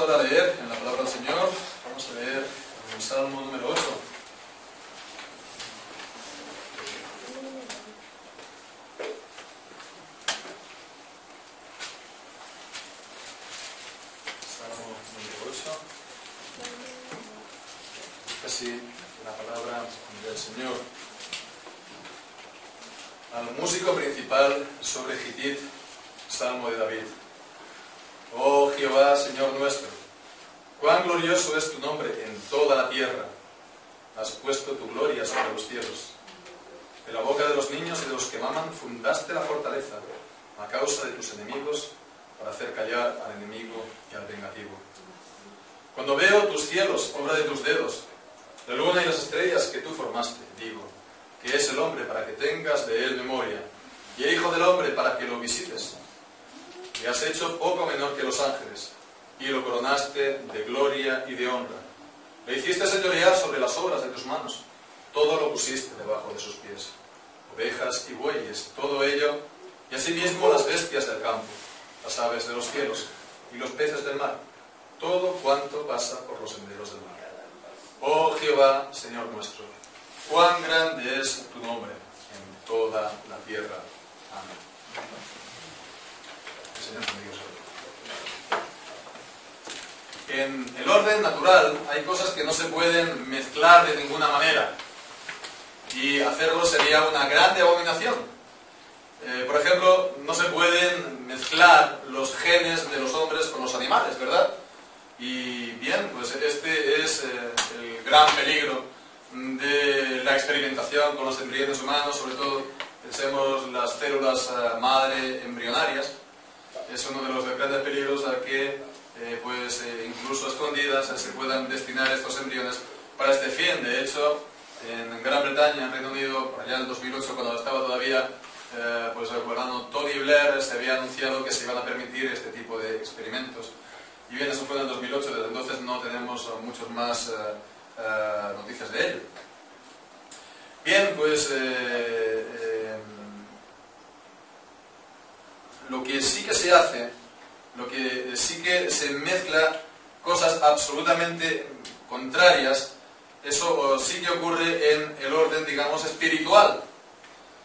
ahora a leer en la palabra del Señor. Vamos a leer el Salmo número 8. Salmo número 8. Así la palabra del Señor. Al músico principal sobre Gitit, Salmo de David. Oh Jehová, Señor nuestro, cuán glorioso es tu nombre en toda la tierra. Has puesto tu gloria sobre los cielos. De la boca de los niños y de los que maman fundaste la fortaleza, a causa de tus enemigos, para hacer callar al enemigo y al vengativo. Cuando veo tus cielos, obra de tus dedos, la luna y las estrellas que tú formaste, digo, que es el hombre para que tengas de él memoria, y el hijo del hombre para que lo visites. Le has hecho poco menor que los ángeles, y lo coronaste de gloria y de honra. Le hiciste señorear sobre las obras de tus manos, todo lo pusiste debajo de sus pies. Ovejas y bueyes, todo ello, y asimismo las bestias del campo, las aves de los cielos, y los peces del mar, todo cuanto pasa por los senderos del mar. Oh Jehová, Señor nuestro, cuán grande es tu nombre en toda la tierra. Amén. En el orden natural hay cosas que no se pueden mezclar de ninguna manera, y hacerlo sería una grande abominación. Por ejemplo, no se pueden mezclar los genes de los hombres con los animales, ¿verdad? Y bien, pues este es el gran peligro de la experimentación con los embriones humanos, sobre todo pensemos las células madre embrionarias. Es uno de los grandes peligros a que incluso escondidas se puedan destinar estos embriones para este fin. De hecho, en Gran Bretaña, en Reino Unido, por allá en el 2008, cuando estaba todavía el gobernador Tony Blair, se había anunciado que se iban a permitir este tipo de experimentos. Y bien, eso fue en el 2008, desde entonces no tenemos muchas más noticias de ello. Bien, pues lo que sí que se hace, lo que sí que se mezcla cosas absolutamente contrarias, eso sí que ocurre en el orden, digamos, espiritual.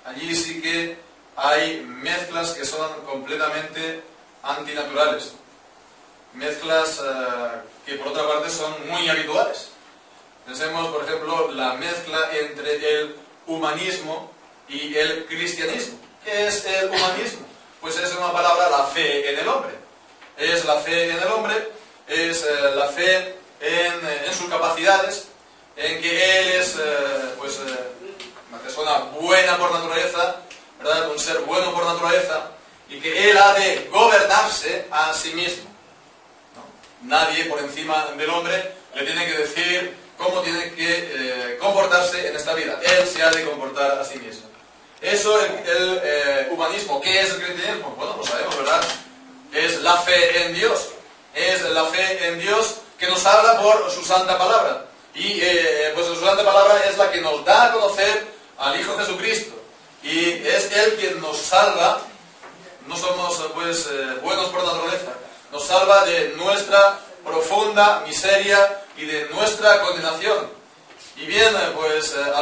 Allí sí que hay mezclas que son completamente antinaturales. Mezclas que por otra parte son muy habituales. Pensemos, por ejemplo, la mezcla entre el humanismo y el cristianismo. ¿Qué es el humanismo? Pues es una palabra, la fe en el hombre. Es la fe en el hombre, es la fe en sus capacidades, en que él es una persona buena por naturaleza, ¿verdad? Un ser bueno por naturaleza, y que él ha de gobernarse a sí mismo. Nadie por encima del hombre le tiene que decir cómo tiene que comportarse en esta vida. Él se ha de comportar a sí mismo. Eso, el humanismo. ¿Qué es el cristianismo? Bueno, lo sabemos, ¿verdad? Es la fe en Dios. Es la fe en Dios que nos habla por su santa palabra. Y su santa palabra es la que nos da a conocer al Hijo Jesucristo. Y es Él quien nos salva. No somos buenos por naturaleza. Nos salva de nuestra profunda miseria y de nuestra condenación. Y bien, al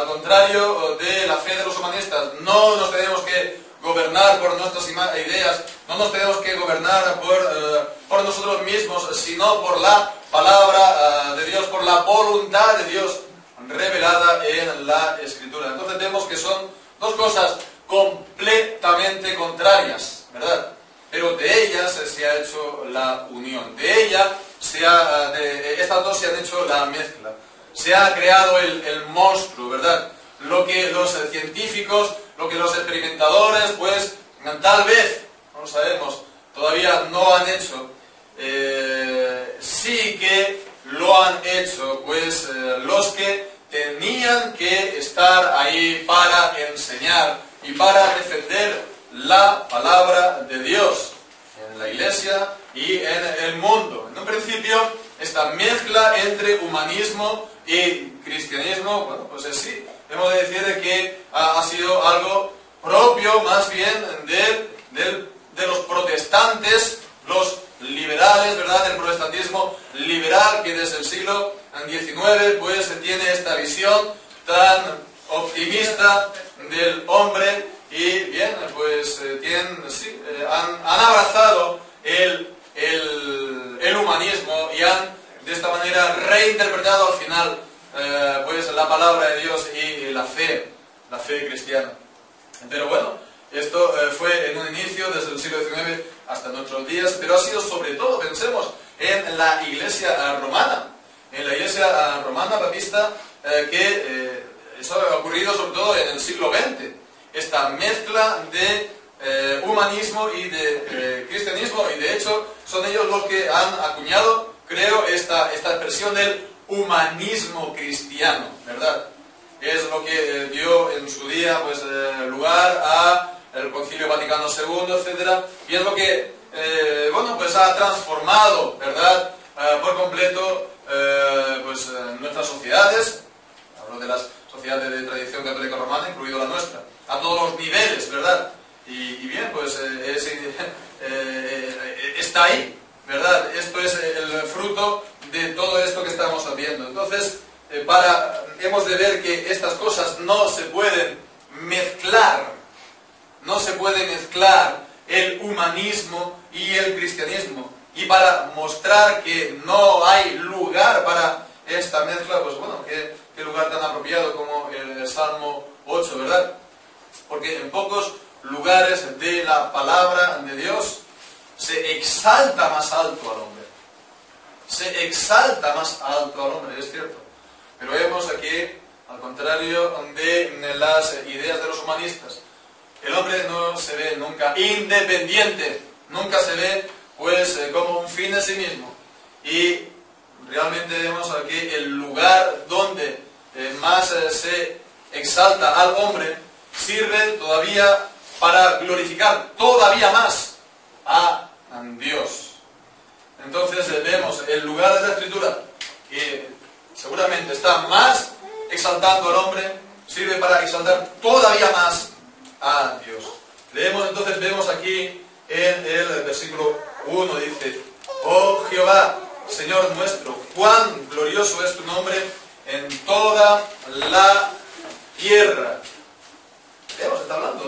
contrario de la fe de los humanistas, no nos tenemos que gobernar por nuestras ideas, no nos tenemos que gobernar por nosotros mismos, sino por la palabra de Dios, por la voluntad de Dios revelada en la Escritura. Entonces vemos que son dos cosas completamente contrarias, ¿verdad? Pero de ellas se ha hecho la unión, de estas dos se han hecho la mezcla. Se ha creado el monstruo, ¿verdad? Lo que los científicos, lo que los experimentadores, tal vez, no lo sabemos, todavía no han hecho, sí que lo han hecho, los que tenían que estar ahí para enseñar y para defender la palabra de Dios en la iglesia y en el mundo. En un principio, esta mezcla entre humanismo y cristianismo, sí, hemos de decir que ha sido algo propio más bien de los protestantes, los liberales liberales, ¿verdad? El protestantismo liberal que desde el siglo XIX pues tiene esta visión tan optimista del hombre y bien, pues han abrazado el humanismo y han de esta manera reinterpretado al final pues la palabra de Dios y la fe cristiana. Pero bueno, esto fue en un inicio desde el siglo XIX hasta nuestros días, pero ha sido sobre todo, pensemos, en la Iglesia romana. En la Iglesia romana papista, eso ha ocurrido sobre todo en el siglo XX. Esta mezcla de humanismo y de cristianismo, y de hecho son ellos los que han acuñado, creo, esta expresión del humanismo cristiano, ¿verdad? Es lo que dio en su día pues, lugar al Concilio Vaticano II, etc. Y es lo que pues ha transformado, ¿verdad? Por completo pues, nuestras sociedades. Hablo de las sociedades de tradición católica romana, incluido la nuestra, a todos los niveles, ¿verdad? Y bien, pues está ahí, ¿verdad? Esto es el fruto de todo esto que estamos viendo. Entonces, hemos de ver que estas cosas no se pueden mezclar, no se puede mezclar el humanismo y el cristianismo. Y para mostrar que no hay lugar para esta mezcla, pues bueno, qué lugar tan apropiado como el Salmo 8, ¿verdad? Porque en pocos lugares de la palabra de Dios se exalta más alto al hombre. Se exalta más alto al hombre, es cierto. Pero vemos aquí, al contrario de las ideas de los humanistas, el hombre no se ve nunca independiente, nunca se ve pues como un fin en sí mismo. Y realmente vemos aquí el lugar donde más se exalta al hombre, sirve todavía para glorificar todavía más a Dios. Entonces vemos el lugar de la Escritura que seguramente está más exaltando al hombre, sirve para exaltar todavía más a Dios. Vemos aquí en el versículo 1, dice: Oh Jehová, Señor nuestro, cuán glorioso es tu nombre en toda la tierra. Vemos, está hablando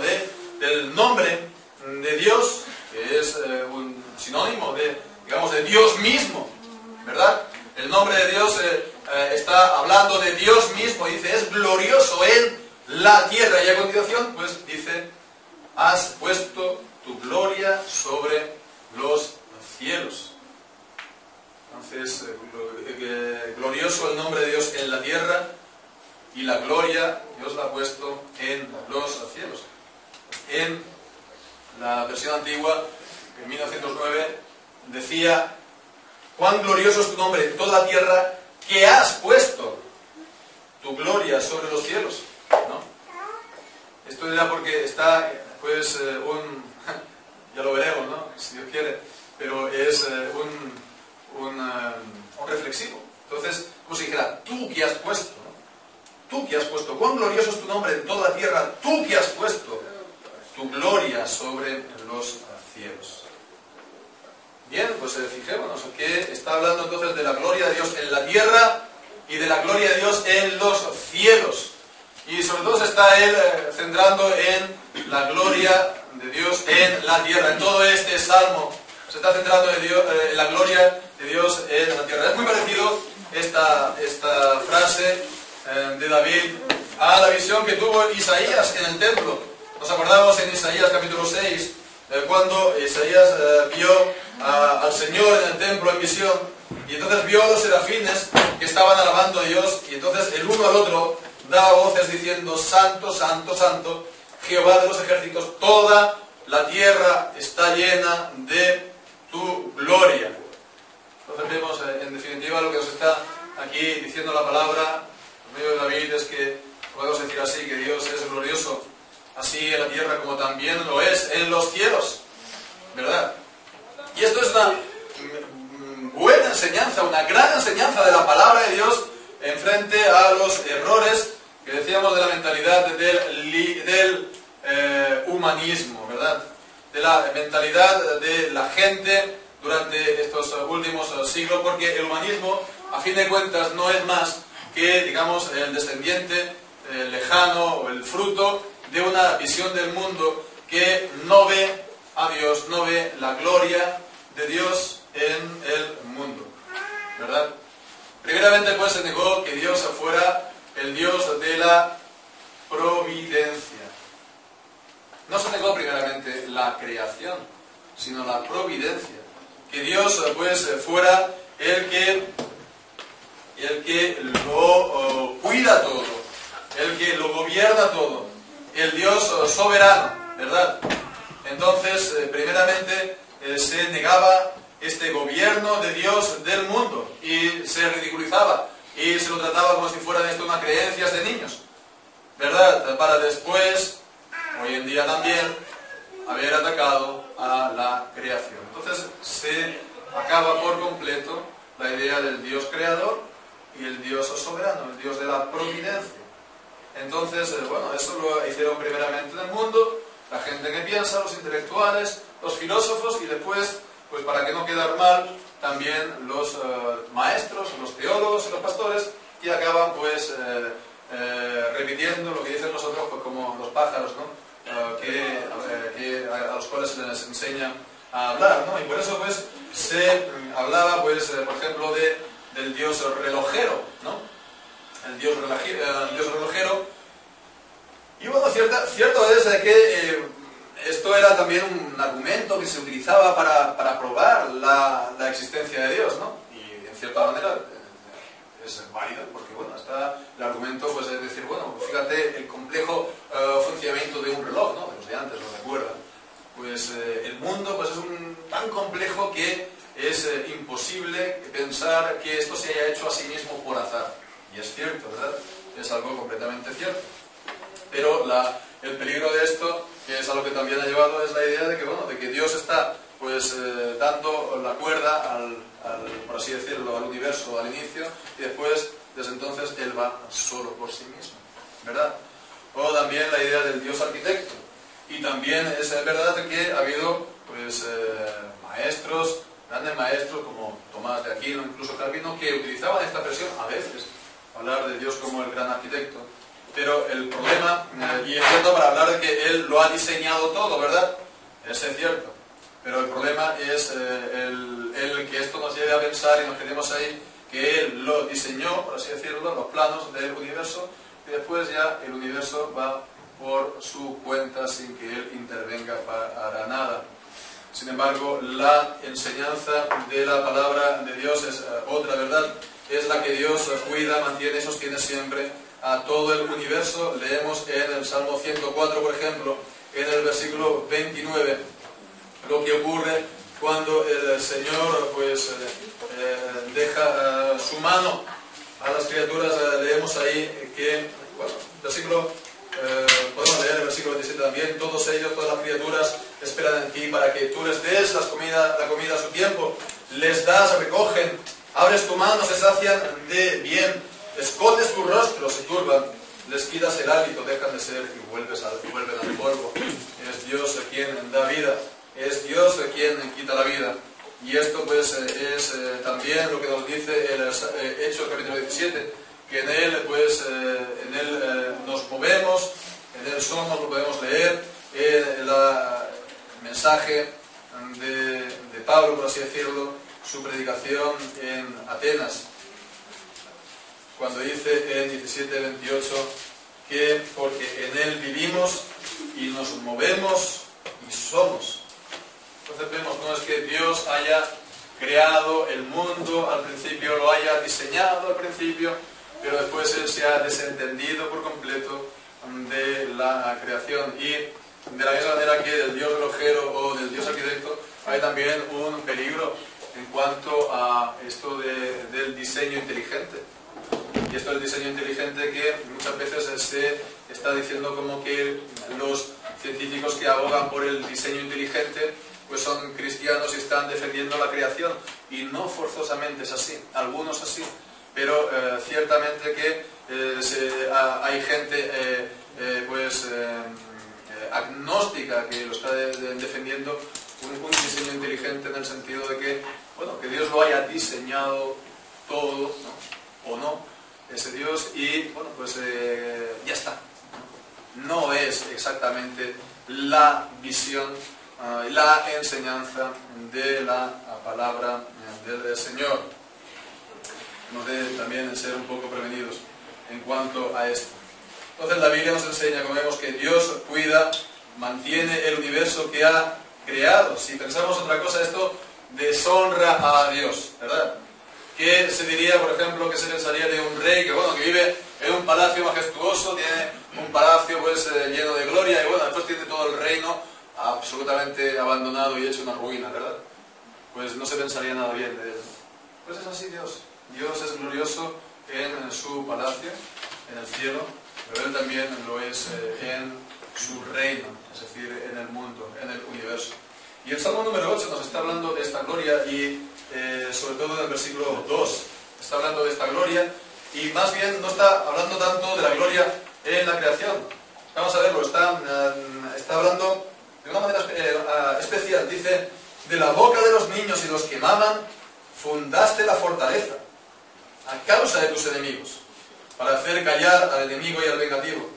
del nombre de Dios, que es un sinónimo de Dios mismo, ¿verdad? El nombre de Dios está hablando de Dios mismo, dice, es glorioso en la tierra. Y a continuación, pues dice, has puesto tu gloria sobre los cielos. Entonces, glorioso el nombre de Dios en la tierra, y la gloria Dios la ha puesto en los cielos. En la versión antigua, en 1909, decía: cuán glorioso es tu nombre en toda la tierra, que has puesto tu gloria sobre los cielos, ¿no? Esto era porque está, pues, ya lo veremos, ¿no? Si Dios quiere, pero es un reflexivo. Entonces, como si dijera, tú que has puesto, ¿no? Tú que has puesto, cuán glorioso es tu nombre en toda la tierra, tú que has puesto tu gloria sobre los cielos. Bien, pues fijémonos que está hablando entonces de la gloria de Dios en la tierra y de la gloria de Dios en los cielos. Y sobre todo se está él centrando en la gloria de Dios en la tierra. En todo este salmo se está centrando en la gloria de Dios en la tierra. Es muy parecido esta frase de David a la visión que tuvo Isaías en el templo. Nos acordamos en Isaías capítulo 6, cuando Isaías vio al Señor en el templo en visión, y entonces vio a los serafines que estaban alabando a Dios, y entonces el uno al otro daba voces diciendo: Santo, Santo, Santo, Jehová de los ejércitos, toda la tierra está llena de tu gloria. Entonces vemos en definitiva lo que nos está aquí diciendo la palabra por medio de David, es que podemos decir así, que Dios es glorioso así en la tierra como también lo es en los cielos, ¿verdad? Y esto es una buena enseñanza, una gran enseñanza de la palabra de Dios en frente a los errores que decíamos de la mentalidad del humanismo, ¿verdad? De la mentalidad de la gente durante estos últimos siglos, porque el humanismo, a fin de cuentas, no es más que, digamos, el descendiente lejano o el fruto de una visión del mundo que no ve a Dios, no ve la gloria de Dios en el mundo, ¿verdad? Primeramente, pues, se negó que Dios fuera el Dios de la providencia. No se negó primeramente la creación, sino la providencia. Que Dios, pues, fuera el que lo cuida todo, el que lo gobierna todo, el Dios soberano, ¿verdad? Entonces, primeramente, se negaba este gobierno de Dios del mundo y se ridiculizaba y se lo trataba como si fueran esto unas creencias de niños, ¿verdad? Para después, hoy en día también, haber atacado a la creación. Entonces se acaba por completo la idea del Dios creador y el Dios soberano, el Dios de la providencia. Entonces, bueno, eso lo hicieron primeramente en el mundo, la gente que piensa, los intelectuales, los filósofos, y después, pues para que no quedar mal, también los maestros, los teólogos y los pastores, que acaban pues repitiendo lo que dicen los otros, pues como los pájaros, ¿no? A los cuales se les enseña a hablar, ¿no? Y por eso pues se hablaba, pues, por ejemplo, del Dios relojero, ¿no? El Dios relojero. Y bueno, cierto es que esto era también un argumento que se utilizaba para probar la existencia de Dios, ¿no? Y en cierta manera es válido, porque bueno, está el argumento, pues, es decir, bueno, fíjate el complejo funcionamiento de un reloj, ¿no? De los de antes, los de cuerda. Pues el mundo, pues, es tan complejo que es imposible pensar que esto se haya hecho a sí mismo por azar. Y es cierto, ¿verdad? Es algo completamente cierto. Pero el peligro de esto, que es algo que también ha llevado, es la idea de que, bueno, de que Dios está, pues, dando la cuerda por así decirlo, al universo al inicio, y después, desde entonces, Él va solo por sí mismo, ¿verdad? O también la idea del Dios arquitecto. Y también es verdad que ha habido, pues, maestros, grandes maestros como Tomás de Aquino, incluso Calvino, que utilizaban esta expresión a veces, hablar de Dios como el gran arquitecto. Pero el problema, y es cierto para hablar de que Él lo ha diseñado todo, ¿verdad? Eso es cierto. Pero el problema es el que esto nos lleve a pensar y nos quedemos ahí, que Él lo diseñó, por así decirlo, los planos del universo, y después ya el universo va por su cuenta sin que Él intervenga para nada. Sin embargo, la enseñanza de la palabra de Dios es otra, ¿verdad? Es la que Dios cuida, mantiene y sostiene siempre a todo el universo. Leemos en el Salmo 104, por ejemplo, en el versículo 29, lo que ocurre cuando el Señor, pues, deja su mano a las criaturas. Leemos ahí que, bueno, podemos leer el versículo 27 también: todos ellos, todas las criaturas esperan en ti para que tú les des la comida a su tiempo, les das, recogen, abres tu mano, se sacian de bien, escondes tu rostro, se turban, les quitas el hálito, dejan de ser y vuelven al polvo. Es Dios quien da vida, es Dios quien quita la vida. Y esto, pues, es también lo que nos dice el Hechos capítulo 17, que en Él, pues, nos movemos, en Él somos, lo podemos leer, el mensaje de Pablo, por así decirlo, su predicación en Atenas, cuando dice en 17:28 que porque en Él vivimos y nos movemos y somos. Entonces vemos, no es que Dios haya creado el mundo al principio, lo haya diseñado al principio, pero después Él se ha desentendido por completo de la creación. Y de la misma manera que del Dios relojero o del Dios arquitecto, hay también un peligro en cuanto a esto del diseño inteligente. Y esto del diseño inteligente, que muchas veces se está diciendo como que los científicos que abogan por el diseño inteligente pues son cristianos y están defendiendo la creación, y no forzosamente es así, algunos así, pero ciertamente que hay gente agnóstica que lo está defendiendo un diseño inteligente inteligente en el sentido de que, bueno, que Dios lo haya diseñado todo, ¿no? O no, ese Dios, y bueno, pues ya está. No es exactamente la visión, la enseñanza de la palabra del Señor. Nos debe también ser un poco prevenidos en cuanto a esto. Entonces la Biblia nos enseña, como vemos, que Dios cuida, mantiene el universo que ha creado. Si pensamos otra cosa, esto deshonra a Dios, ¿verdad? ¿Qué se diría, por ejemplo, que se pensaría de un rey que, bueno, que vive en un palacio majestuoso, tiene un palacio pues lleno de gloria y bueno, después tiene todo el reino absolutamente abandonado y hecho una ruina, ¿verdad? Pues no se pensaría nada bien de él. Pues es así Dios. Dios es glorioso en su palacio, en el cielo, pero Él también lo es en su reino, es decir, en el mundo, en el universo. Y el Salmo número 8 nos está hablando de esta gloria y sobre todo en el versículo 2 está hablando de esta gloria y más bien no está hablando tanto de la gloria en la creación. Vamos a verlo, está hablando de una manera especial. Dice, de la boca de los niños y los que maman, fundaste la fortaleza a causa de tus enemigos, para hacer callar al enemigo y al vengativo.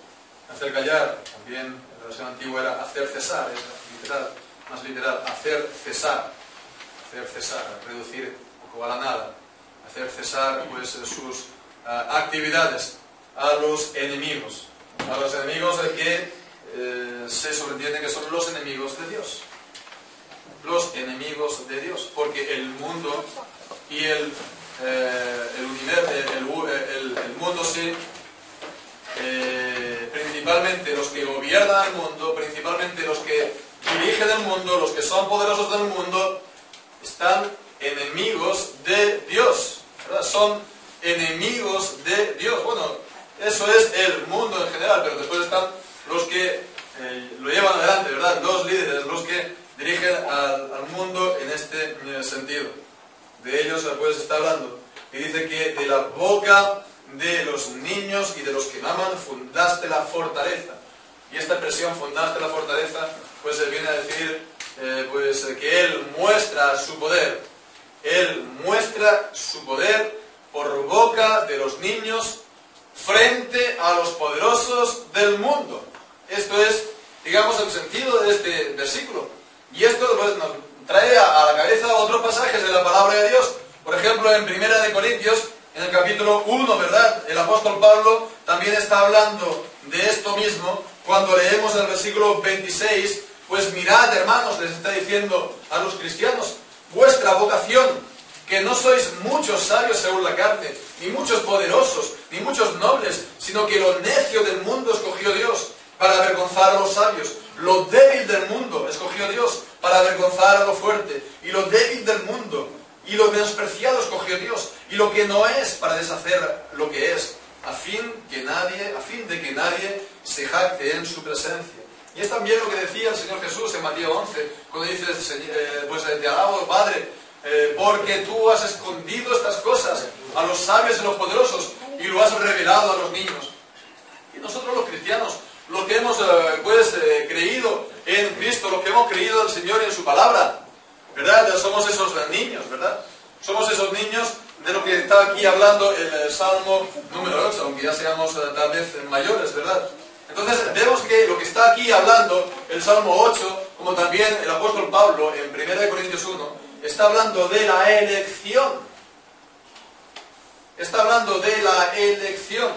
Hacer callar, también en la versión antigua era hacer cesar, es literal, más literal, hacer cesar, reducir un poco a la nada, hacer cesar pues sus actividades a los enemigos que se sobreentiende que son los enemigos de Dios. Los enemigos de Dios, porque el mundo y el mundo sí, principalmente los que gobiernan el mundo, principalmente los que dirigen el mundo, los que son poderosos del mundo, están enemigos de Dios, ¿verdad? Son enemigos de Dios. Bueno, eso es el mundo en general, pero después están los que lo llevan adelante, ¿verdad? Los líderes, los que dirigen al mundo en este sentido. De ellos pues está hablando. Y dice que de la boca de los niños y de los que maman fundaste la fortaleza. Y esta expresión, fundaste la fortaleza, pues viene a decir pues que Él muestra su poder. Él muestra su poder por boca de los niños frente a los poderosos del mundo. Esto es, digamos, el sentido de este versículo. Y esto pues, nos trae a la cabeza otros pasajes de la palabra de Dios. Por ejemplo, en 1 Corintios, en el capítulo 1, ¿verdad? El apóstol Pablo también está hablando de esto mismo. Cuando leemos el versículo 26, pues mirad, hermanos, les está diciendo a los cristianos, vuestra vocación, que no sois muchos sabios según la carne, ni muchos poderosos, ni muchos nobles, sino que lo necio del mundo escogió Dios para avergonzar a los sabios. Lo débil del mundo escogió Dios para avergonzar a lo fuerte. Y lo débil del mundo y lo menospreciado escogió Dios. Y lo que no es para deshacer lo que es, a fin de que nadie se jacte en su presencia. Y es también lo que decía el Señor Jesús en Mateo 11, cuando dice, pues te alabo, Padre, porque tú has escondido estas cosas a los sabios y a los poderosos y lo has revelado a los niños. Y nosotros los cristianos, los que hemos creído en Cristo, los que hemos creído en el Señor y en su palabra, ¿verdad? Somos esos niños, ¿verdad? Somos esos niños de lo que está aquí hablando el Salmo número 8, aunque ya seamos tal vez mayores, ¿verdad? Entonces vemos que lo que está aquí hablando el Salmo 8, como también el apóstol Pablo en 1 Corintios 1, está hablando de la elección. Está hablando de la elección.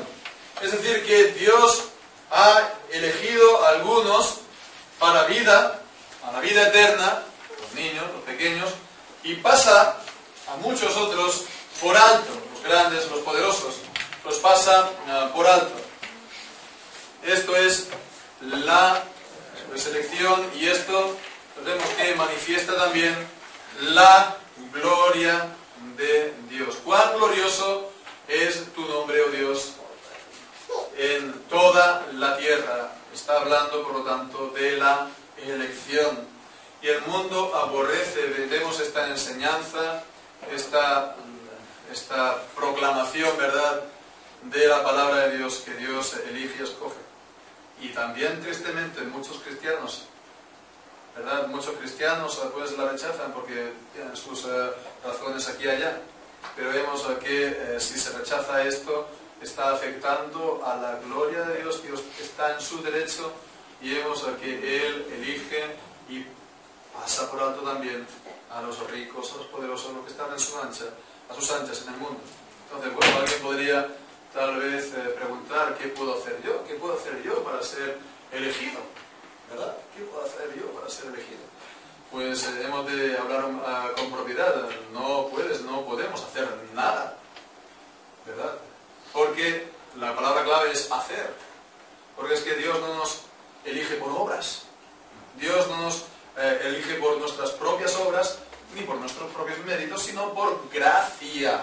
Es decir, que Dios ha elegido a algunos para vida, a la vida eterna, los niños, los pequeños, y pasa a muchos otros por alto, los grandes, los poderosos, los pasa por alto. Esto es la selección y esto vemos que manifiesta también la gloria de Dios. ¿Cuán glorioso es tu nombre, oh Dios, en toda la tierra? Está hablando, por lo tanto, de la elección. Y el mundo aborrece, vemos esta enseñanza, esta proclamación, ¿verdad?, de la palabra de Dios, que Dios elige y escoge. Y también, tristemente, muchos cristianos ¿verdad? Muchos cristianos pues la rechazan porque tienen sus razones aquí y allá, pero vemos que si se rechaza esto, está afectando a la gloria de Dios. Dios está en su derecho y vemos que Él elige y pasa por alto también a los ricos, a los poderosos, a los que están a sus anchas en el mundo. Entonces, bueno, alguien podría tal vez preguntar, ¿qué puedo hacer yo? ¿Qué puedo hacer yo para ser elegido? ¿Verdad? ¿Qué puedo hacer yo para ser elegido? Pues hemos de hablar con propiedad. No podemos hacer nada, ¿verdad? Porque la palabra clave es hacer. Porque es que Dios no nos elige por obras. Dios no nos elige por nuestras propias obras, ni por nuestros propios méritos, sino por gracia.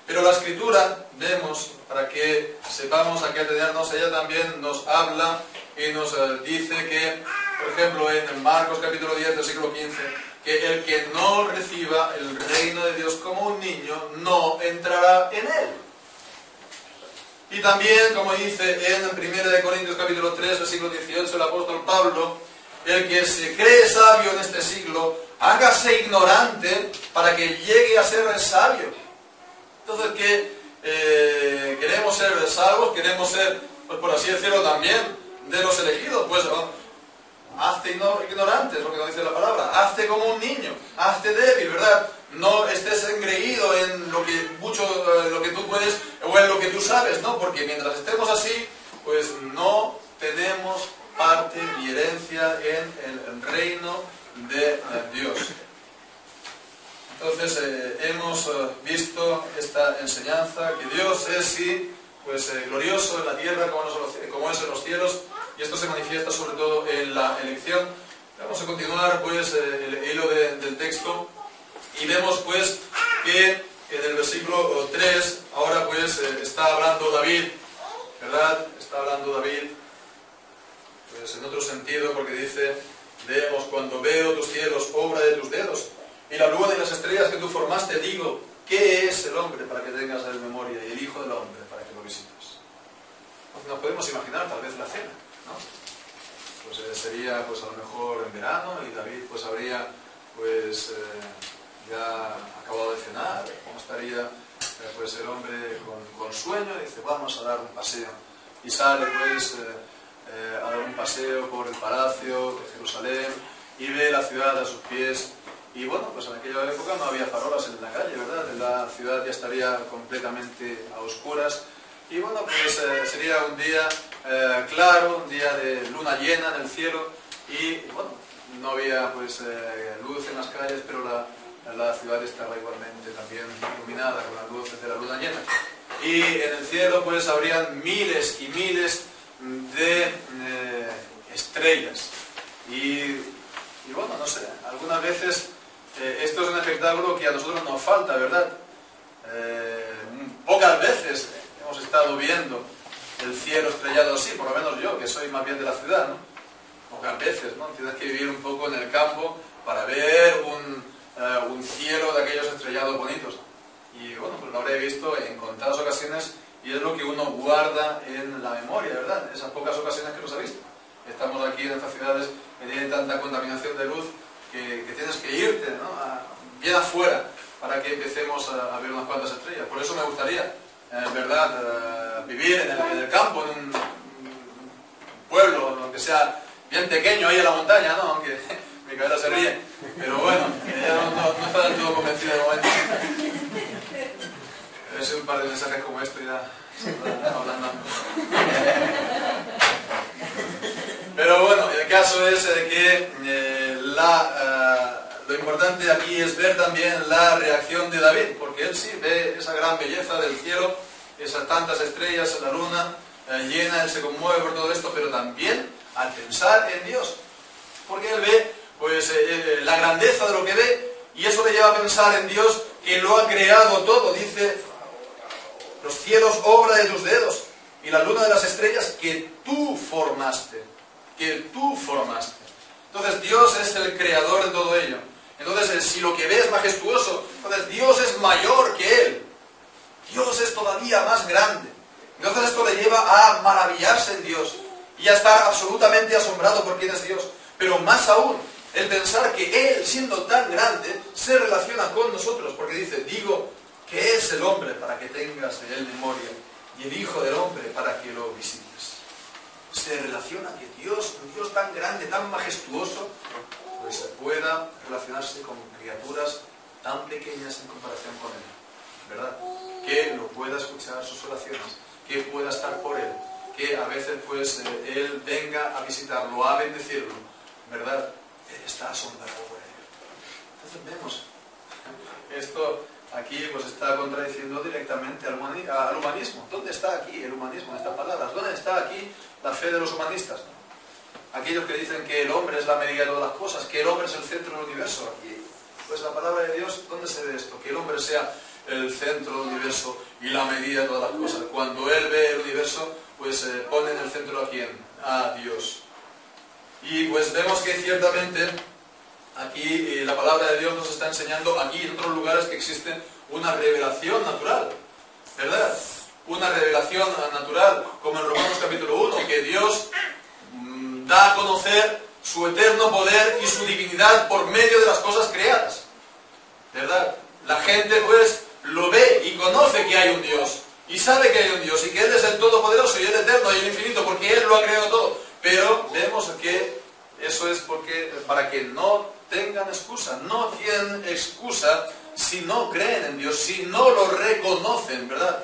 Pero la Escritura, vemos, para que sepamos a qué atenernos, ella también nos habla y nos dice que, por ejemplo, en Marcos capítulo 10, versículo 15, que el que no reciba el reino de Dios como un niño, no entrará en él. Y también, como dice en 1 Corintios capítulo 3, versículo 18, el apóstol Pablo, el que se cree sabio en este siglo, hágase ignorante para que llegue a ser sabio. Entonces, que queremos ser salvos, queremos ser, pues por así decirlo, también de los elegidos, pues hazte ignorante, es lo que nos dice la palabra, hazte como un niño, hazte débil, ¿verdad? No estés engreído en lo que tú puedes o en lo que tú sabes, ¿no? Porque mientras estemos así, pues no tenemos parte ni herencia en el reino de Dios. Entonces hemos visto esta enseñanza, que Dios es sí, pues glorioso en la tierra como es en los cielos, y esto se manifiesta sobre todo en la elección. Vamos a continuar pues el hilo del texto y vemos pues que en el versículo 3 ahora pues está hablando David, ¿verdad? Está hablando David pues en otro sentido, porque dice, vemos, cuando veo tus cielos, obra de tus dedos, y la luna y las estrellas que tú formaste, digo, ¿qué es el hombre para que tengas de memoria, y el hijo del hombre para que lo visites? Nos podemos imaginar tal vez la cena, ¿no? Pues sería pues a lo mejor en verano, y David pues habría pues ya acabado de cenar, como estaría pues el hombre con sueño, y dice, vamos a dar un paseo, y sale pues a dar un paseo por el palacio de Jerusalén, y ve la ciudad a sus pies. Y bueno, pues en aquella época no había farolas en la calle, ¿verdad? La ciudad ya estaría completamente a oscuras. Y bueno, pues sería un día claro, un día de luna llena en el cielo. Y bueno, no había pues luz en las calles, pero la ciudad estaba igualmente también iluminada con las luces de la luna llena. Y en el cielo pues habrían miles y miles de estrellas. Y bueno, no sé, algunas veces esto es un espectáculo que a nosotros nos falta, ¿verdad? Pocas veces hemos estado viendo el cielo estrellado así, por lo menos yo, que soy más bien de la ciudad, ¿no? Pocas veces, ¿no? Tienes que vivir un poco en el campo para ver un cielo de aquellos estrellados bonitos. Y bueno, pues lo habré visto en contadas ocasiones y es lo que uno guarda en la memoria, ¿verdad? Esas pocas ocasiones que los ha visto. Estamos aquí en estas ciudades que tienen tanta contaminación de luz que tienes que irte, ¿no? Bien afuera para que empecemos a ver unas cuantas estrellas. Por eso me gustaría, ¿verdad? Vivir en el campo, en un pueblo, aunque sea bien pequeño ahí en la montaña, ¿no? Aunque mi cabeza se ríe. Pero bueno, ya no está del todo convencido de momento. Debe ser un par de mensajes como esto y ya se está hablando. Pero bueno, el caso es que lo importante aquí es ver también la reacción de David, porque él sí ve esa gran belleza del cielo, esas tantas estrellas, la luna llena, él se conmueve por todo esto, pero también al pensar en Dios, porque él ve pues la grandeza de lo que ve, y eso le lleva a pensar en Dios que lo ha creado todo. Dice, los cielos obra de tus dedos, y la luna de las estrellas que tú formaste. Entonces Dios es el creador de todo ello. Entonces si lo que ve es majestuoso, entonces Dios es mayor que Él. Dios es todavía más grande. Entonces esto le lleva a maravillarse en Dios y a estar absolutamente asombrado por quién es Dios. Pero más aún, el pensar que Él, siendo tan grande, se relaciona con nosotros, porque dice, digo que es el hombre para que tengas de él memoria, y el Hijo del Hombre para que lo visites. Se relaciona que Dios, un Dios tan grande, tan majestuoso, pues pueda relacionarse con criaturas tan pequeñas en comparación con Él, ¿verdad? Que lo pueda escuchar sus oraciones, que pueda estar por Él, que a veces pues Él venga a visitarlo, a bendecirlo, ¿verdad? Él está asombrado por ello. Entonces vemos, esto aquí pues está contradiciendo directamente al humanismo. ¿Dónde está aquí el humanismo en estas palabras? ¿Dónde está aquí la fe de los humanistas? Aquellos que dicen que el hombre es la medida de todas las cosas, que el hombre es el centro del universo. Y pues la palabra de Dios, ¿dónde se ve esto? Que el hombre sea el centro del universo y la medida de todas las cosas. Cuando Él ve el universo, pues pone en el centro a ¿quién? A Dios. Y pues vemos que ciertamente aquí la palabra de Dios nos está enseñando aquí y en otros lugares que existe una revelación natural, ¿verdad? Una revelación natural, como en Romanos capítulo 1, que Dios da a conocer su eterno poder y su divinidad por medio de las cosas creadas, ¿verdad? La gente pues lo ve y conoce que hay un Dios, y sabe que hay un Dios, y que Él es el todopoderoso y el eterno y el infinito, porque Él lo ha creado todo. Pero vemos que eso es para que no tengan excusa, no tienen excusa si no creen en Dios, si no lo reconocen, ¿verdad?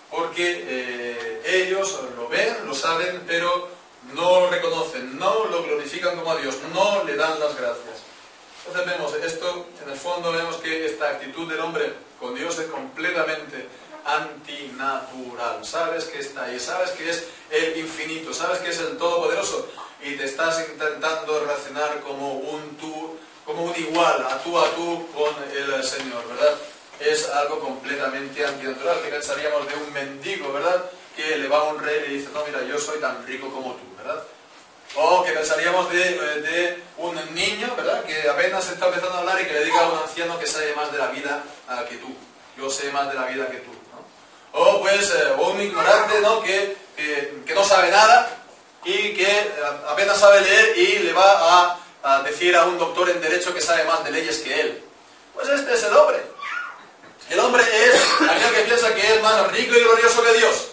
Porque ellos lo ven, lo saben, pero no lo reconocen, no lo glorifican como a Dios, no le dan las gracias. Entonces vemos esto, en el fondo vemos que esta actitud del hombre con Dios es completamente antinatural. Sabes que está ahí, sabes que es el infinito, sabes que es el todopoderoso y te estás intentando relacionar como un igual, a tú con el Señor, ¿verdad? Es algo completamente antinatural. Que pensaríamos de un mendigo, ¿verdad? Que le va a un rey y le dice, no, mira, yo soy tan rico como tú, ¿verdad? O que pensaríamos de un niño, ¿verdad? Que apenas está empezando a hablar y que le diga a un anciano que sabe más de la vida que tú. Yo sé más de la vida que tú, ¿no? O pues un ignorante, ¿no? Que no sabe nada y que apenas sabe leer y le va a decir a un doctor en derecho que sabe más de leyes que él. Pues este es el hombre. El hombre es aquel que piensa que es más rico y glorioso que Dios.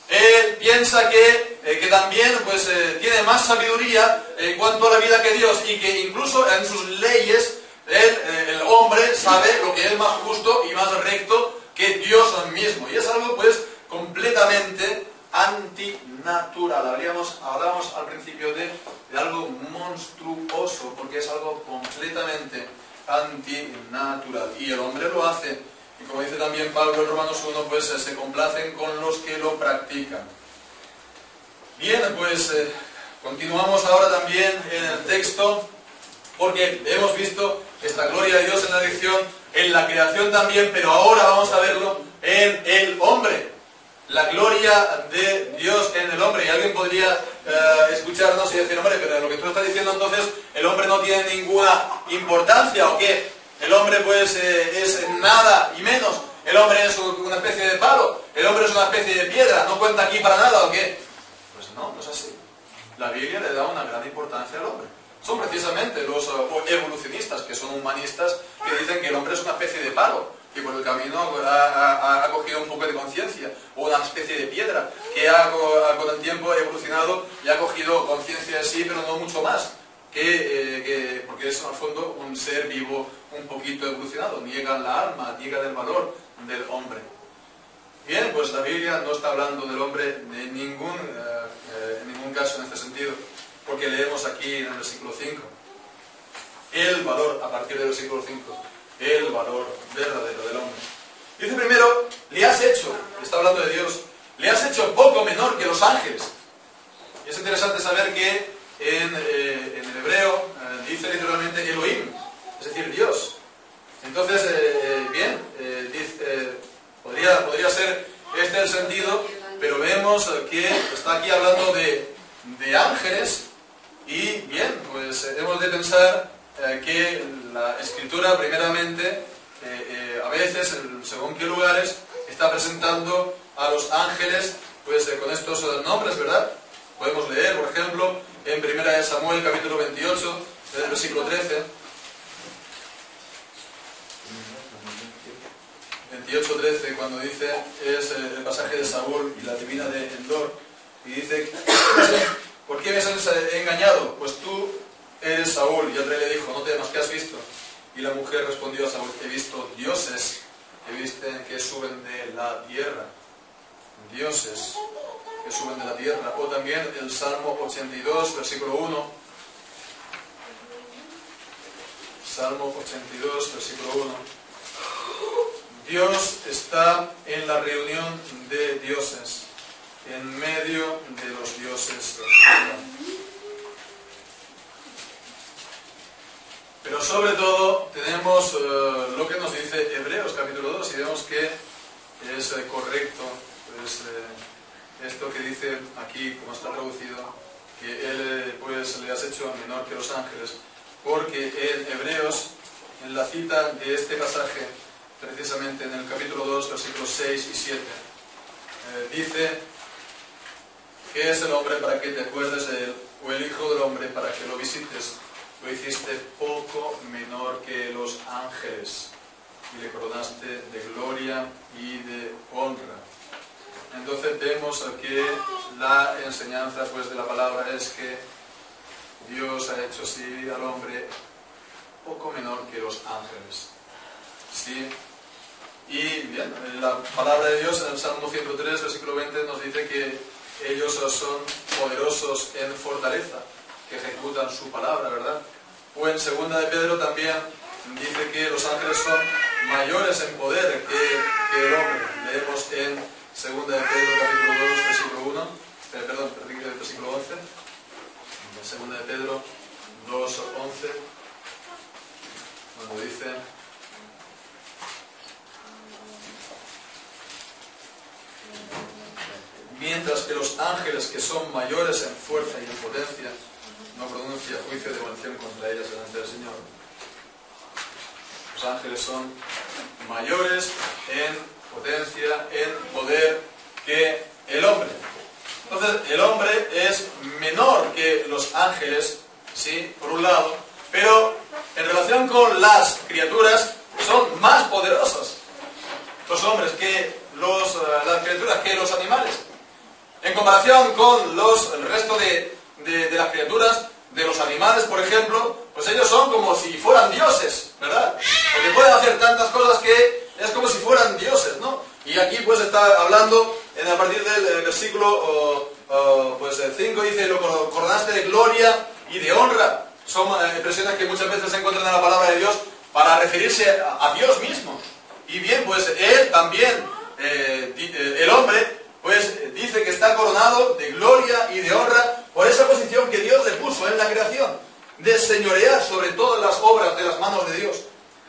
Él piensa que también pues, tiene más sabiduría en cuanto a la vida que Dios y que incluso en sus leyes el hombre sabe lo que es más justo y más recto que Dios mismo. Y es algo pues completamente antinatural. Hablábamos al principio de algo monstruoso, porque es algo completamente antinatural. Y el hombre lo hace. Y como dice también Pablo en Romanos 1, pues se complacen con los que lo practican. Bien, pues continuamos ahora también en el texto, porque hemos visto esta gloria de Dios en la elección, en la creación también, pero ahora vamos a verlo en el hombre. La gloria de Dios en el hombre. Y alguien podría escucharnos y decir, hombre, pero lo que tú estás diciendo entonces, el hombre no tiene ninguna importancia, ¿o qué? El hombre pues es nada y menos. El hombre es una especie de palo. El hombre es una especie de piedra. ¿No cuenta aquí para nada o qué? Pues no, no es así. La Biblia le da una gran importancia al hombre. Son precisamente los evolucionistas, que son humanistas, que dicen que el hombre es una especie de palo, que por el camino ha cogido un poco de conciencia, o una especie de piedra, que con el tiempo evolucionado y ha cogido conciencia de sí, pero no mucho más. Porque es en el fondo un ser vivo un poquito evolucionado, niegan la alma, niegan el valor del hombre. Bien, pues la Biblia no está hablando del hombre en ningún caso en este sentido, porque leemos aquí en el versículo 5 el valor, a partir del versículo 5, el valor verdadero del hombre. Dice primero, le has hecho, está hablando de Dios, le has hecho poco menor que los ángeles. Y es interesante saber que en el hebreo dice literalmente Elohim, es decir, Dios. Entonces, podría ser este el sentido, pero vemos que está aquí hablando de ángeles y bien, pues hemos de pensar que la Escritura primeramente, a veces, según qué lugares, está presentando a los ángeles pues con estos nombres, ¿verdad? Podemos leer, por ejemplo, primera de Samuel, capítulo 28, desde el versículo 13. 28:13, cuando dice, es el pasaje de Saúl y la divina de Endor, y dice, ¿por qué me has engañado? Pues tú eres Saúl. Y el rey le dijo, no temas, ¿qué has visto? Y la mujer respondió a Saúl, he visto dioses que suben de la tierra. Dioses que suben de la tierra. O también el Salmo 82, versículo 1. Salmo 82, versículo 1. Dios está en la reunión de dioses, en medio de los dioses. Pero sobre todo tenemos lo que nos dice Hebreos capítulo 2 y vemos que es correcto pues, esto que dice aquí, como está traducido, que Él pues le has hecho menor que los ángeles, porque en Hebreos, en la cita de este pasaje, precisamente en el capítulo 2, versículos 6 y 7, dice, ¿qué es el hombre para que te acuerdes de él? O el hijo del hombre para que lo visites. Lo hiciste poco menor que los ángeles y le coronaste de gloria y de honra. Entonces vemos que la enseñanza pues, de la palabra es que Dios ha hecho así al hombre poco menor que los ángeles. ¿Sí? Y bien, la palabra de Dios en el Salmo 103, versículo 20 nos dice que ellos son poderosos en fortaleza, que ejecutan su palabra, ¿verdad? O en segunda de Pedro también dice que los ángeles son mayores en poder que el hombre. Leemos en segunda de Pedro capítulo 2, versículo 1, versículo 11. Segunda de Pedro 2, 11, cuando dice, mientras que los ángeles que son mayores en fuerza y en potencia, no pronuncia juicio de maldición contra ellas delante del Señor. Los ángeles son mayores en potencia, en poder que el hombre. Entonces, el hombre es menor que los ángeles, ¿sí? Por un lado, pero en relación con las criaturas, son más poderosos los hombres que las criaturas, que los animales. En comparación con el resto de las criaturas, de los animales, por ejemplo, pues ellos son como si fueran dioses, ¿verdad? Porque pueden hacer tantas cosas que es como si fueran dioses, ¿no? Y aquí pues está hablando, a partir del versículo 5, dice, lo coronaste de gloria y de honra. Son expresiones que muchas veces se encuentran en la palabra de Dios para referirse a Dios mismo. Y bien, pues él también, el hombre, pues dice que está coronado de gloria y de honra por esa posición que Dios le puso en la creación, de señorear sobre todas las obras de las manos de Dios.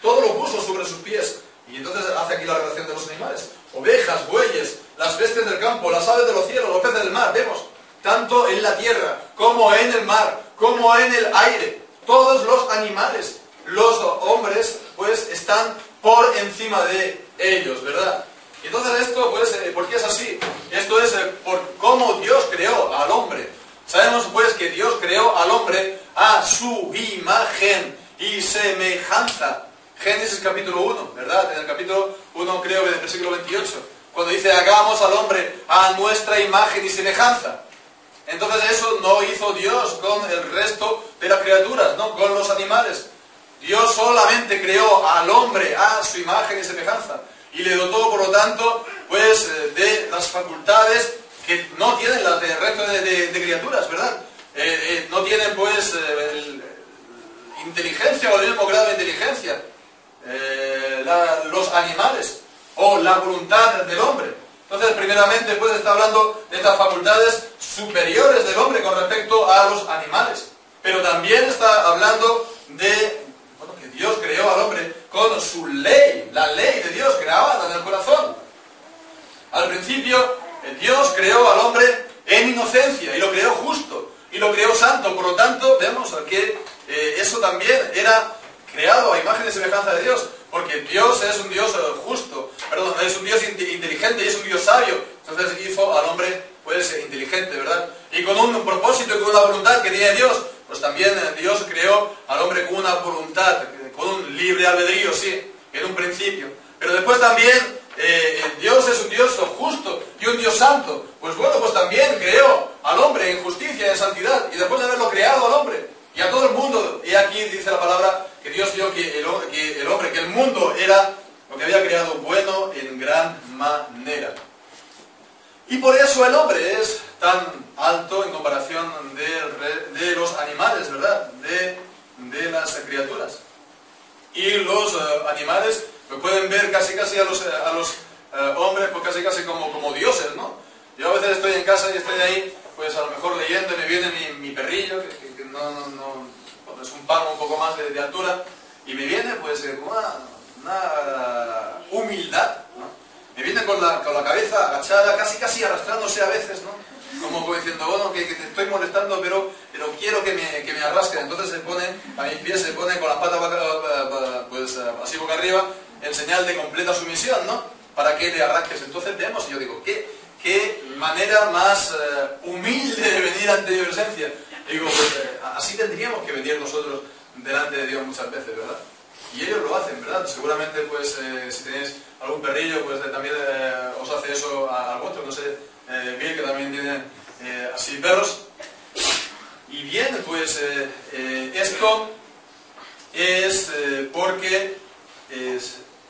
Todo lo puso sobre sus pies. Y entonces hace aquí la relación de los animales. Ovejas, bueyes, las bestias del campo, las aves de los cielos, los peces del mar. Vemos, tanto en la tierra, como en el mar, como en el aire. Todos los animales, los hombres, pues están por encima de ellos, ¿verdad? Y entonces esto, pues, ¿por qué es así? Esto es por cómo Dios creó al hombre. Sabemos, pues, que Dios creó al hombre a su imagen y semejanza. Génesis capítulo 1, ¿verdad? En el capítulo 1, creo que en el versículo 28, cuando dice, hagamos al hombre a nuestra imagen y semejanza. Entonces eso no hizo Dios con el resto de las criaturas, ¿no? Con los animales. Dios solamente creó al hombre a su imagen y semejanza. Y le dotó, por lo tanto, pues, de las facultades que no tienen las del resto de criaturas, ¿verdad? No tienen, pues, inteligencia o el mismo grado de inteligencia. Los animales o la voluntad del hombre. Entonces, primeramente, pues está hablando de estas facultades superiores del hombre con respecto a los animales. Pero también está hablando de que Dios creó al hombre con su ley, la ley de Dios grabada en el corazón. Al principio, Dios creó al hombre en inocencia y lo creó justo y lo creó santo. Por lo tanto, vemos que eso también era creado a imagen y semejanza de Dios, porque Dios es un Dios justo, es un Dios inteligente y es un Dios sabio. Entonces hizo al hombre, pues, inteligente, ¿verdad? Y con un propósito y con la voluntad que tiene Dios, pues también Dios creó al hombre con una voluntad, con un libre albedrío, sí, en un principio. Pero después también Dios es un Dios justo y un Dios santo. Pues bueno, pues también creó al hombre en justicia y en santidad. Y después de haberlo creado al hombre y a todo el mundo, y aquí dice la palabra que Dios vio que el mundo era lo que había creado bueno en gran manera. Y por eso el hombre es tan alto en comparación de los animales, ¿verdad? De las criaturas. Y los animales lo pueden ver casi a los hombres pues casi como dioses, ¿no? Yo a veces estoy en casa y estoy ahí, pues a lo mejor leyendo y me viene mi perrillo, que no es un palmo un poco más de altura, y me viene pues con una humildad, ¿no? Me viene con la cabeza agachada, casi arrastrándose a veces, ¿no? Como diciendo, bueno, que te estoy molestando, pero quiero que me arrasquen. Entonces se pone, a mis pies se pone con las patas pues así boca arriba, en señal de completa sumisión, ¿no? Para que le arrasques. Entonces vemos, y yo digo, ¿qué manera más humilde de venir ante mi presencia? Y digo, pues así tendríamos que venir nosotros delante de Dios muchas veces, ¿verdad? Y ellos lo hacen, ¿verdad? Seguramente, pues, si tenéis algún perrillo, pues también os hace eso al vuestro. No sé, Bill, que también tiene así perros. Y bien, pues, esto es porque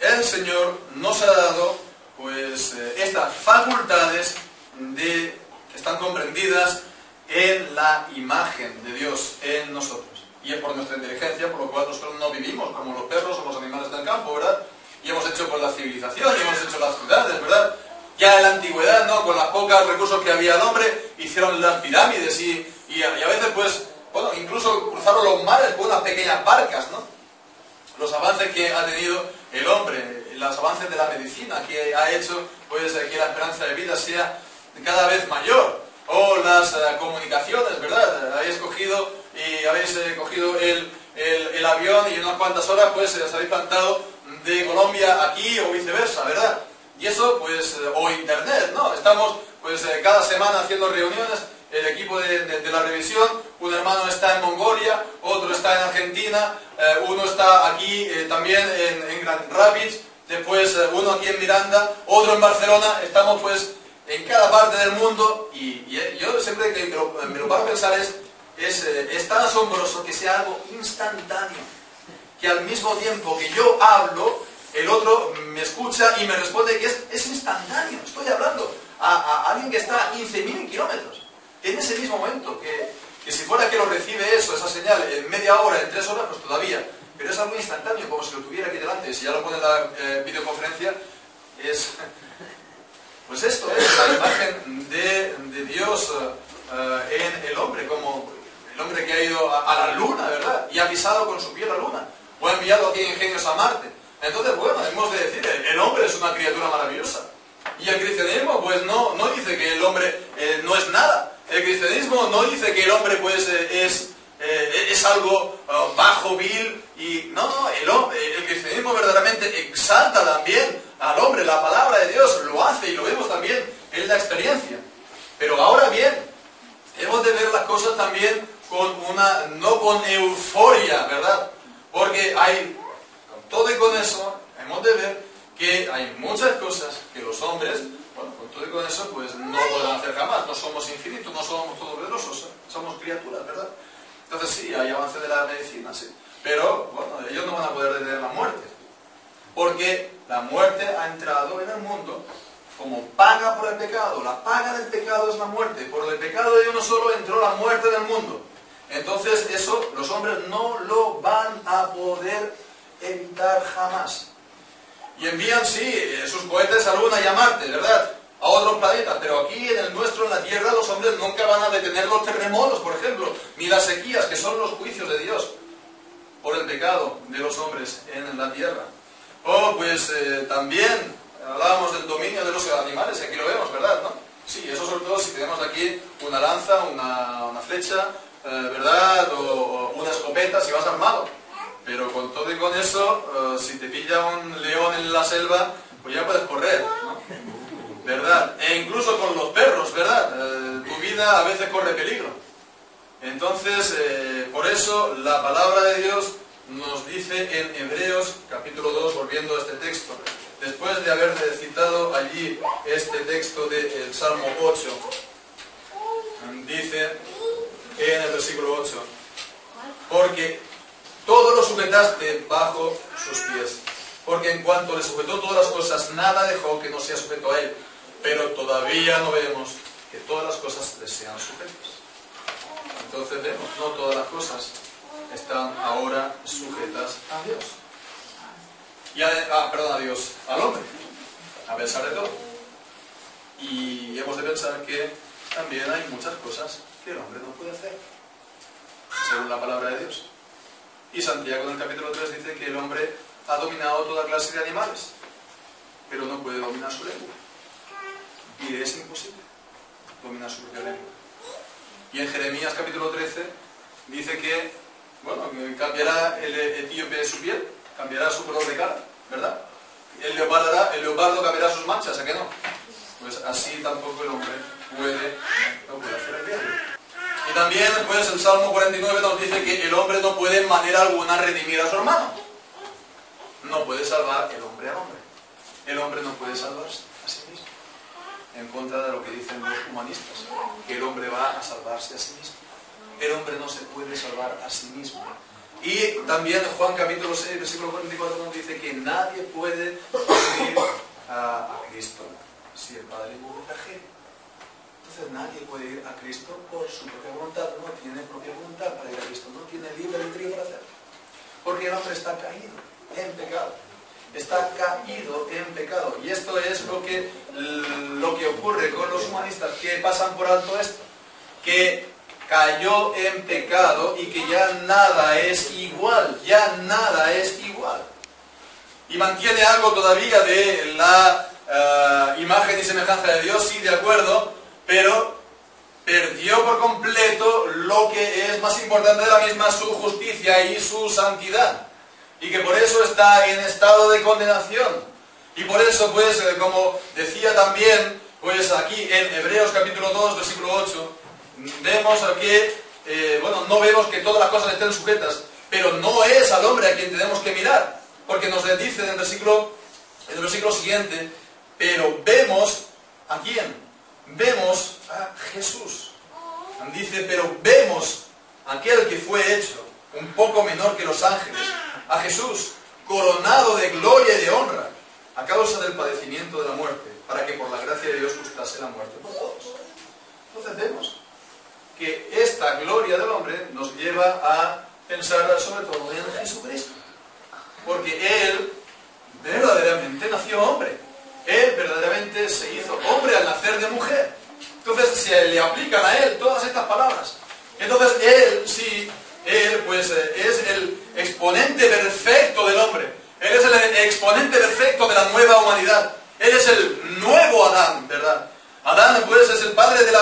el Señor nos ha dado, pues, estas facultades que están comprendidas en la imagen de Dios en nosotros. Y es por nuestra inteligencia, por lo cual nosotros no vivimos como los perros o los animales del campo, ¿verdad? Y hemos hecho pues la civilización, y hemos hecho las ciudades, ¿verdad? Ya en la antigüedad, ¿no? Con los pocos recursos que había el hombre, hicieron las pirámides y a veces, pues, bueno, incluso cruzaron los mares con unas pequeñas barcas, ¿no? Los avances que ha tenido el hombre, los avances de la medicina que ha hecho, pues, que la esperanza de vida sea cada vez mayor. O las comunicaciones, ¿verdad? Habéis cogido el avión y en unas cuantas horas pues os habéis plantado de Colombia aquí o viceversa, ¿verdad? Y eso pues, o internet, ¿no? Estamos pues cada semana haciendo reuniones, el equipo de la revisión, un hermano está en Mongolia, otro está en Argentina, uno está aquí también en Grand Rapids, después uno aquí en Miranda, otro en Barcelona, estamos pues en cada parte del mundo y yo siempre que me lo paro a pensar es tan asombroso que sea algo instantáneo, que al mismo tiempo que yo hablo, el otro me escucha y me responde que es instantáneo. Estoy hablando a alguien que está a 15.000 kilómetros, en ese mismo momento, que si fuera que lo recibe esa señal, en media hora, en 3 horas, pues todavía, pero es algo instantáneo, como si lo tuviera aquí delante. Si ya lo pone en la videoconferencia, es... Pues esto es la imagen de Dios en el hombre, como el hombre que ha ido a la luna, ¿verdad? Y ha pisado con su pie la luna, o ha enviado aquí ingenios a Marte. Entonces, bueno, hemos de decir, el hombre es una criatura maravillosa. Y el cristianismo, pues, no dice que el hombre no es nada. El cristianismo no dice que el hombre, pues, es algo bajo, vil, y no, el cristianismo verdaderamente exalta también al hombre. La palabra de Dios lo hace y lo vemos también en la experiencia. Pero ahora bien, hemos de ver las cosas también no con euforia, ¿verdad? Porque con todo y con eso, hemos de ver que hay muchas cosas que los hombres, bueno, con todo y con eso, pues no podrán hacer jamás. No somos infinitos, no somos todopoderosos, somos criaturas, ¿verdad? Entonces sí, hay avance de la medicina, sí. Pero, bueno, ellos no van a poder detener la muerte. Porque la muerte ha entrado en el mundo como paga por el pecado. La paga del pecado es la muerte. Por el pecado de uno solo entró la muerte en el mundo. Entonces eso los hombres no lo van a poder evitar jamás. Y envían, sí, sus cohetes a Luna y a Marte, ¿verdad? A otros planetas, pero aquí en el nuestro, en la Tierra, los hombres nunca van a detener los terremotos, por ejemplo, ni las sequías, que son los juicios de Dios por el pecado de los hombres en la Tierra. O pues también hablábamos del dominio de los animales, aquí lo vemos, ¿verdad? ¿No? Sí, eso sobre todo si tenemos aquí una lanza, una flecha, ¿verdad? O una escopeta, si vas armado. Pero con todo y con eso, si te pilla un león en la selva, pues ya puedes correr, ¿no? ¿Verdad? E incluso con los perros, ¿verdad? Tu vida a veces corre peligro. Entonces, por eso la palabra de Dios nos dice en Hebreos capítulo 2, volviendo a este texto, después de haber citado allí este texto del Salmo 8, dice en el versículo 8, porque todo lo sujetaste bajo sus pies, porque en cuanto le sujetó todas las cosas, nada dejó que no sea sujeto a él, pero todavía no vemos que todas las cosas le sean sujetas. Entonces vemos, no todas las cosas están ahora sujetas a Dios. A Dios, al hombre, a pesar de todo. Y hemos de pensar que también hay muchas cosas que el hombre no puede hacer, según la palabra de Dios. Y Santiago en el capítulo 3 dice que el hombre ha dominado toda clase de animales, pero no puede dominar su lengua. Y le es imposible dominar su propia lengua. Y en Jeremías capítulo 13 dice que, bueno, cambiará el etíope su piel, cambiará su color de cara, ¿verdad? El leopardo cambiará sus manchas, ¿a qué no? Pues así tampoco el hombre no puede hacer el bien. Y también, pues, el Salmo 49 nos dice que el hombre no puede en manera alguna redimir a su hermano. No puede salvar el hombre al hombre. El hombre no puede salvarse a sí mismo. En contra de lo que dicen los humanistas, que el hombre va a salvarse a sí mismo. El hombre no se puede salvar a sí mismo. Y también Juan capítulo 6, versículo 44 nos dice que nadie puede ir a Cristo si el Padre no le trajere. Entonces nadie puede ir a Cristo por su propia voluntad, no tiene propia voluntad para ir a Cristo, no tiene libre albedrío para hacerlo. Porque el hombre está caído en pecado. Está caído en pecado. Y esto es lo que ocurre con los humanistas, que pasan por alto esto. Que cayó en pecado y que ya nada es igual. Ya nada es igual. Y mantiene algo todavía de la imagen y semejanza de Dios, sí, de acuerdo, pero perdió por completo lo que es más importante de la misma, su justicia y su santidad. Y que por eso está en estado de condenación. Y por eso, pues, como decía también, pues aquí en Hebreos capítulo 2, versículo 8, vemos que, no vemos que todas las cosas estén sujetas, pero no es al hombre a quien tenemos que mirar. Porque nos dice en el versículo siguiente, pero vemos, ¿a quién? Vemos a Jesús. Dice, pero vemos a aquel que fue hecho un poco menor que los ángeles, a Jesús, coronado de gloria y de honra, a causa del padecimiento de la muerte, para que por la gracia de Dios gustase la muerte por todos. Entonces vemos que esta gloria del hombre nos lleva a pensar sobre todo en Jesucristo, porque Él verdaderamente nació hombre. Él verdaderamente se hizo hombre al nacer de mujer. Entonces se le aplican a Él todas estas palabras. Entonces Él pues es el exponente perfecto del hombre. Él es el exponente perfecto de la nueva humanidad. Él es el nuevo Adán, ¿verdad? Adán pues es el padre de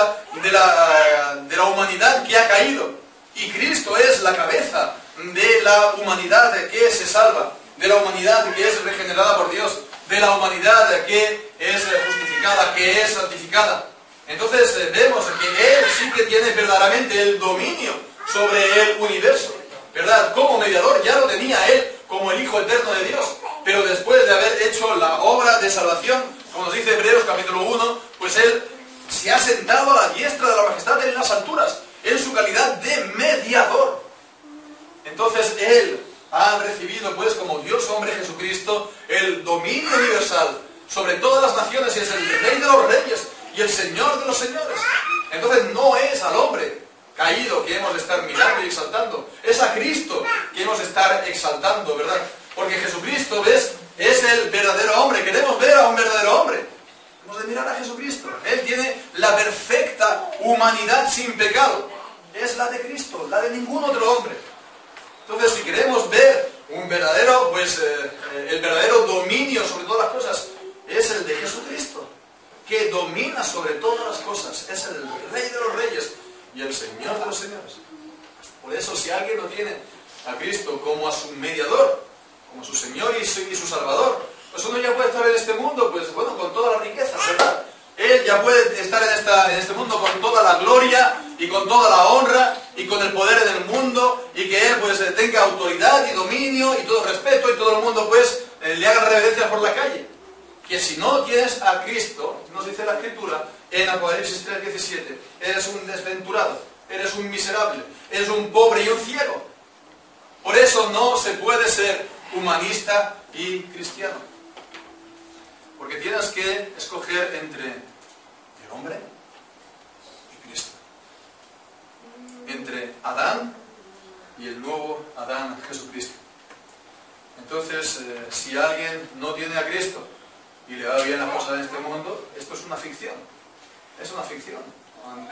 la humanidad que ha caído. Y Cristo es la cabeza de la humanidad que se salva, de la humanidad que es regenerada por Dios, de la humanidad que es justificada, que es santificada. Entonces vemos que Él sí que tiene verdaderamente el dominio sobre el universo, ¿verdad? Como mediador ya lo tenía Él como el Hijo eterno de Dios, pero después de haber hecho la obra de salvación, como nos dice Hebreos capítulo 1, pues Él se ha sentado a la diestra de la majestad en las alturas, en su calidad de mediador. Entonces Él ha recibido, pues, como Dios hombre Jesucristo, el dominio universal sobre todas las naciones, y es el Rey de los reyes y el Señor de los señores. Entonces no es al hombre caído que hemos de estar mirando y exaltando, es a Cristo que hemos de estar exaltando, ¿verdad? Porque Jesucristo, ¿ves?, es el verdadero hombre. Queremos ver a un verdadero hombre, hemos de mirar a Jesucristo. Él tiene la perfecta humanidad sin pecado, es la de Cristo, la de ningún otro hombre. Entonces, si queremos ver un verdadero, pues, el verdadero dominio sobre todas las cosas, es el de Jesucristo, que domina sobre todas las cosas, es el Rey de los reyes y el Señor de los señores. Por eso, si alguien no tiene a Cristo como a su mediador, como su Señor y su Salvador, pues uno ya puede estar en este mundo, pues bueno, con toda la riqueza, ¿verdad? Él ya puede estar en este mundo con toda la gloria y con toda la honra y con el poder del mundo, y que Él pues tenga autoridad y dominio y todo respeto, y todo el mundo pues le haga reverencia por la calle. Que si no tienes a Cristo, nos dice la Escritura en Apocalipsis 3:17, eres un desventurado, eres un miserable, eres un pobre y un ciego. Por eso no se puede ser humanista y cristiano. Porque tienes que escoger entre el hombre y Cristo. Entre Adán y el nuevo Adán, Jesucristo. Entonces, si alguien no tiene a Cristo y le va bien las cosas en este mundo, esto es una ficción. Es una ficción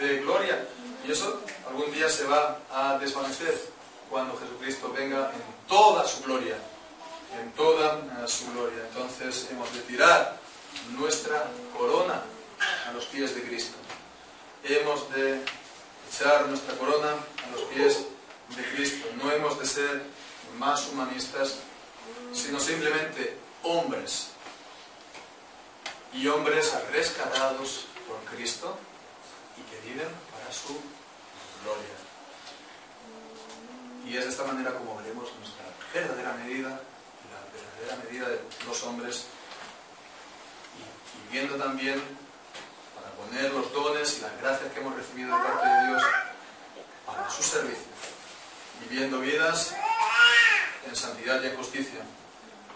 de gloria. Y eso algún día se va a desvanecer cuando Jesucristo venga en toda su gloria. En toda su gloria. Entonces hemos de tirar nuestra corona a los pies de Cristo. Hemos de echar nuestra corona a los pies de Cristo. No hemos de ser más humanistas, sino simplemente hombres. Y hombres rescatados por Cristo y que viven para su gloria. Y es de esta manera como veremos nuestra verdadera medida, la verdadera medida de los hombres, y viendo también, para poner los dones y las gracias que hemos recibido de parte de Dios para su servicio, viviendo vidas en santidad y en justicia,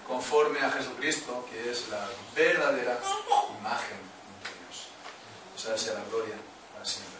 conforme a Jesucristo, que es la verdadera imagen de Dios. O sea, sea la gloria para siempre.